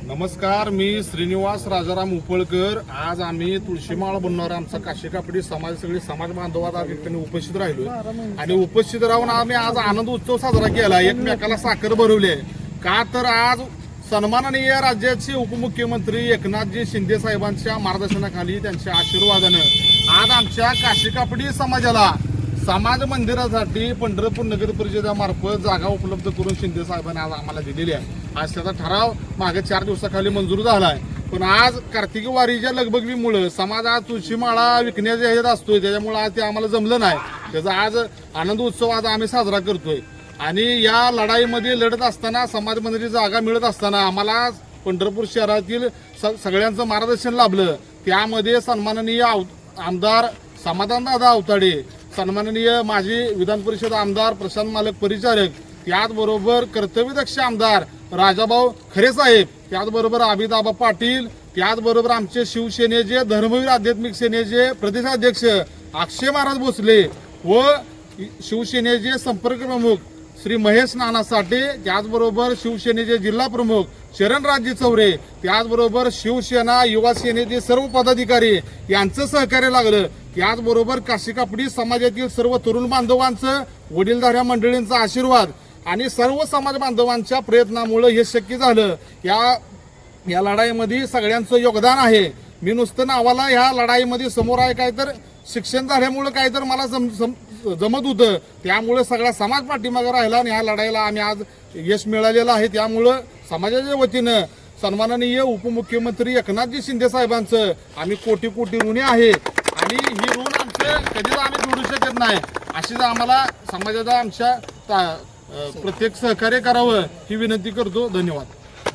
नमस्कार, मी श्रीनिवास राजाराम उपळकर। आज आम्ही तुळशीमाळ बनणार आमचा काशी कापडी समाज सगळे समाज बांधवात आज ठिकाणी उपस्थित राहिलो आणि उपस्थित राहून आम्ही आज आनंद उत्सव साजरा केला। एकमेकाला साखर भरवली का तर आज सन्माननीय राज्याचे उपमुख्यमंत्री एकनाथजी शिंदे साहेबांच्या मार्गदर्शनाखाली त्यांच्या आशीर्वादानं आज आमच्या काशी कापडी समाजाला समाज मंदिरासाठी पंढरपूर नगर परिषदेमार्फत जागा उपलब्ध करून शिंदे साहेबांनी आज आम्हाला दिलेली आहे। आज त्याचा ठराव मागे 4 दिवसाखाली मंजूर झाला आहे, पण आज कार्तिकी वारीच्या लगबगीमुळे समाज आज तुळशीमाळा विकण्याच्या ह्याच्यात असतोय, त्याच्यामुळे आज ते आम्हाला जमलं नाही। त्याचा आज आनंद उत्सव आज आम्ही साजरा करतोय आणि या लढाईमध्ये लढत असताना समाज मंदिराची जागा मिळत असताना आम्हाला पंढरपूर शहरातील सगळ्यांचं मार्गदर्शन लाभलं। त्यामध्ये सन्माननीय आमदार समाधानदादा अवताडे, सन्माननीय माजी विधान परिषद आमदार प्रशांत मालक परिचारक, त्याचबरोबर कर्तव्यदक्ष आमदार राजाभाऊ खरे साहेब, त्याचबरोबर अभिदाबा पाटील, त्याचबरोबर आमचे शिवसेनेचे धर्मवीर आध्यात्मिक सेनेचे प्रदेशाध्यक्ष अक्षय महाराज भोसले व शिवसेनेचे संपर्क प्रमुख श्री महेश नाना साठे, त्याचबरोबर शिवसेनेचे जिल्हा प्रमुख शरणराजे चौरे, त्याचबरोबर शिवसेना युवा सेनेचे सर्व पदाधिकारी यांचं सहकार्य लागलं। त्याचबरोबर काशी कापडी समाजातील सर्व तरुण बांधवांचं, वडीलधाऱ्या मंडळींचा आशीर्वाद आणि सर्व समाज बांधवांच्या प्रयत्नामुळे हे शक्य झालं। या लढाईमध्ये सगळ्यांचं योगदान आहे। मी नुसतं नावाला ह्या लढाईमध्ये समोर आहे, काय तर शिक्षण झाल्यामुळे काय तर मला जमत होतं, त्यामुळे सगळा समाज पाठीमागे राहिला आणि ह्या लढाईला आम्ही आज यश मिळालेलं आहे। त्यामुळं समाजाच्या वतीनं सन्माननीय उपमुख्यमंत्री एकनाथजी शिंदे साहेबांचं आम्ही कोटी कोटी ऋणी आहे आणि ही ऋण आमचं कधीच आम्ही जोडू शकत नाही। अशीच आम्हाला समाजाचा आमच्या प्रत्येक सहकार्य करावं ही विनंती करतो। धन्यवाद।